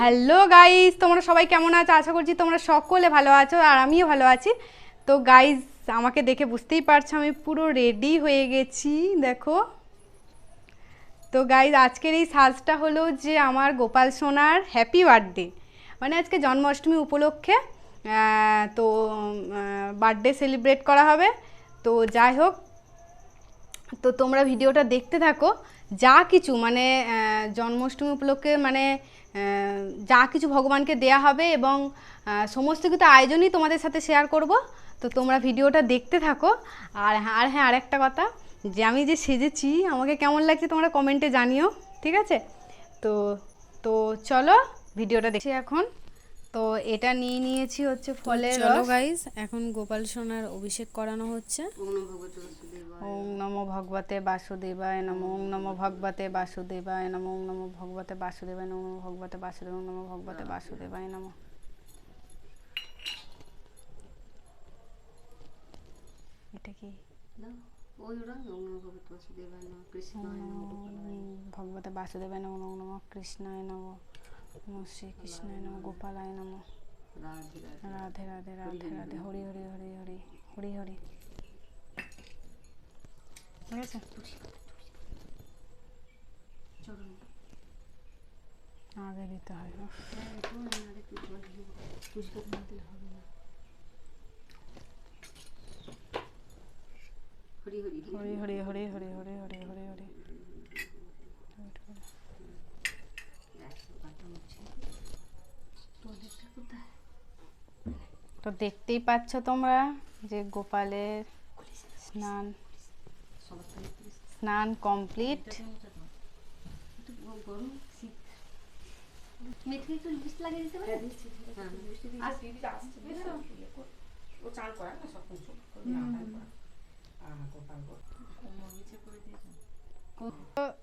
Hello guys, তোমরা সবাই কেমন আছো? আশা করছি তোমরা সকলে ভালো আছো আর আমিও ভালো আছি। তো গাইস, আমাকে দেখে বুঝতেই পারছো আমি পুরো রেডি হয়ে গেছি, দেখো। তো গাইস, আজকের এই সাজটা হলো যে আমার গোপাল সোনার হ্যাপি বার্থডে, মানে আজকে জন্মাষ্টমী উপলক্ষে তো বার্থডে সেলিব্রেট করা হবে। তো যাই হোক, তো তোমরা ভিডিওটা দেখতে থাকো। যা কিছু মানে জন্মাষ্টমী উপলক্ষে মানে যা কিছু ভগবানকে দেয়া হবে এবং সমস্ত কিছু আয়োজনই তোমাদের সাথে শেয়ার করব। তো তোমরা ভিডিওটা দেখতে থাকো। আর হ্যাঁ, আরেকটা কথা, যে আমি যে সেজেছি আমাকে কেমন লাগছে তোমরা কমেন্টে জানিও, ঠিক আছে? তো তো চলো ভিডিওটা দেখি এখন। তো এটা নিয়ে নিয়েছি হচ্ছে ফলের রস। চলো গাইস, এখন গোপাল সোনার অভিষেক করানো হচ্ছে। ওম নমো ভগবতে বাসুদেবায় নমো, ওম নমো ভগবতে বাসুদেবায় নমো, ওম নমো ভগবতে বাসুদেবায় নমো, নমো ভগবতে বাসুদেবায় নমো, ভগবতে বাসুদেবায় নমো। এটা কি? ভগবতে বাসুদেবায় নমো, নমো নমো কৃষ্ণায় নমো, নমো শ্রীকৃষ্ণায় নমো, গোপালায় নমো। রাধে রাধে রাধে রাধে, হরি হরি হরি হরি হরি হরি। ঠিক আছে, আগে দিতে হয়। হরি হরি হরি হরি হরি হরি হরি হরি। তো দেখতেই পাচ্ছ তোমরা যে গোপালের স্নান স্নান কমপ্লিট।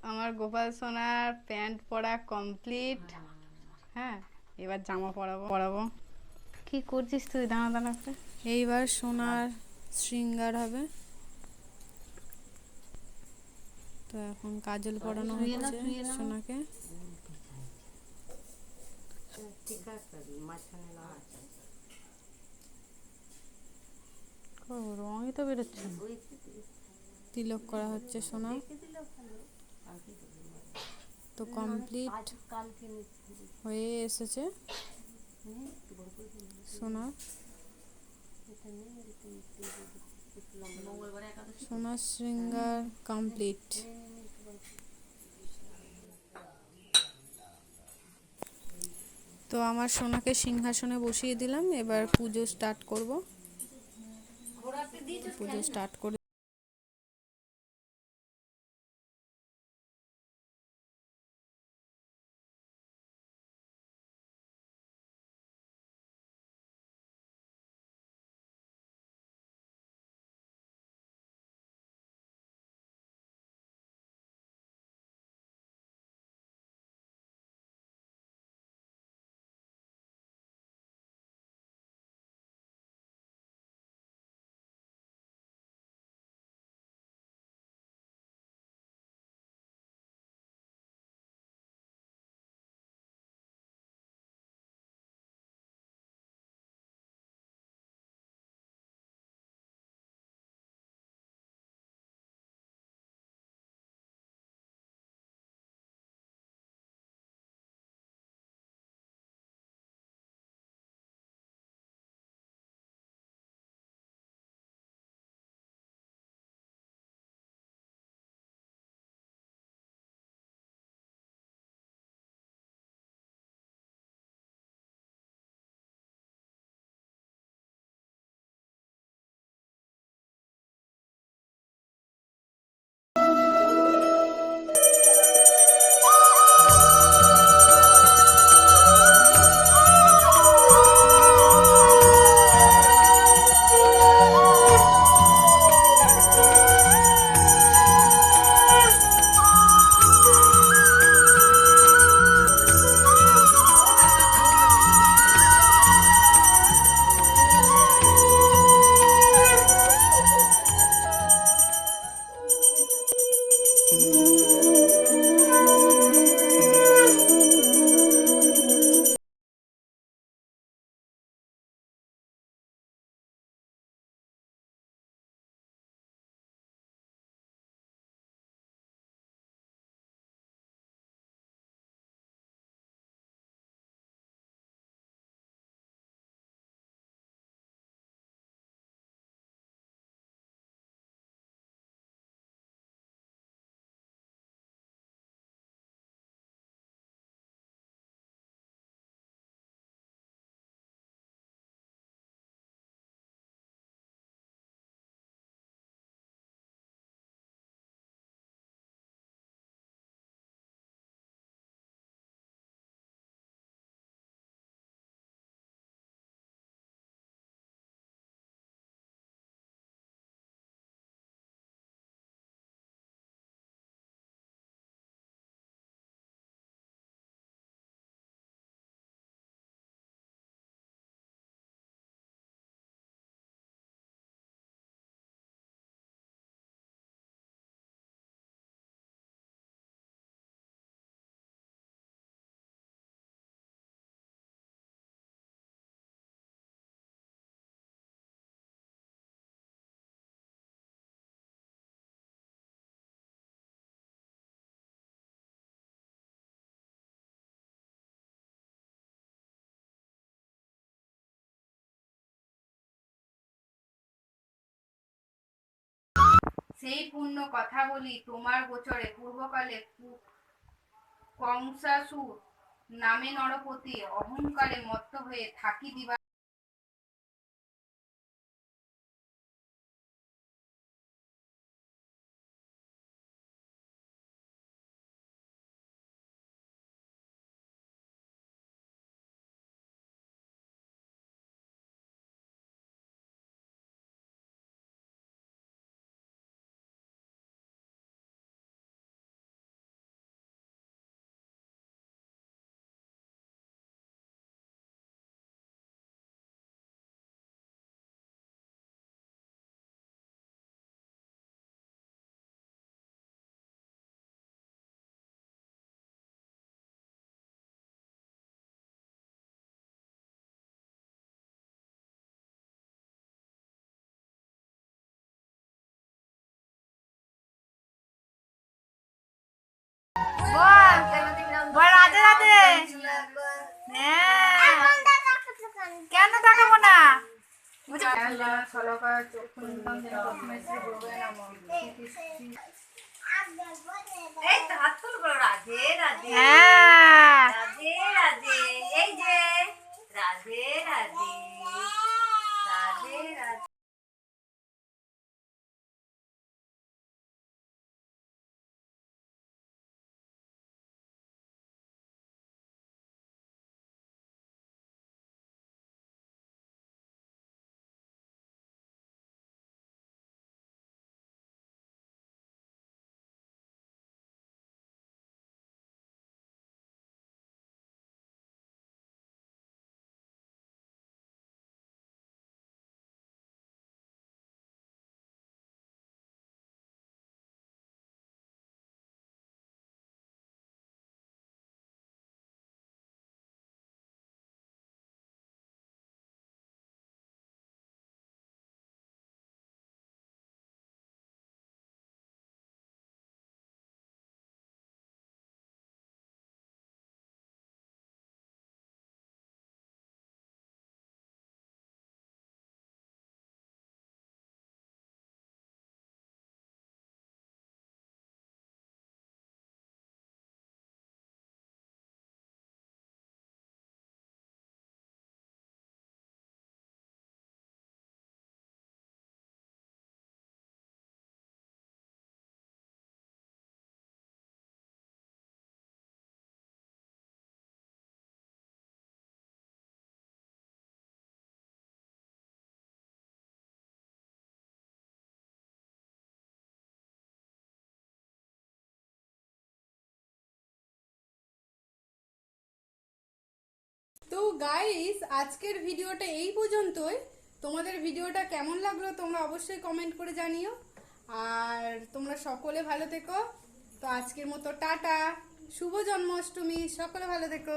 আমার গোপাল সোনার প্যান্ট পরা কমপ্লিট। হ্যাঁ, এবার জামা পরাবো। কি করছিস তুই দাঁড়া দাঁড়া করে? এইবার সোনার শৃঙ্গার হবে। তো এখন কাজল পরানো হচ্ছে সোনাকে। রঙই তো বেরোচ্ছে। তিলক করা হচ্ছে সোনা। তো কমপ্লিট হয়ে এসেছে সোনার সোনার শৃঙ্গার কমপ্লিট। তো আমার সোনাকে সিংহাসনে বসিয়ে দিলাম, এবার পুজো স্টার্ট করব। পুজো স্টার্ট করে সেই পূর্ণ কথা বলি তোমার গোচরে পূর্বকালে কংসাসুর নামে নরপতি অহংকারে মত্ত হয়ে থাকি দিবা। বল রাধে রাধে। হ্যাঁ কেন তাকাবো না? এই তো হাত তুলো, বলো রাধে রাধে। হ্যাঁ রাধে রাধে। এই যে রাধে রাধে রাধে রাধে। তো গাইস আজকের ভিডিওটা এই পর্যন্তই। তোমাদের ভিডিওটা কেমন লাগলো তোমরা অবশ্যই কমেন্ট করে জানিও। আর তোমরা সকলে ভালো থেকো। তো আজকের মতো টাটা, শুভ জন্মাষ্টমী, সকলে ভালো থেকো।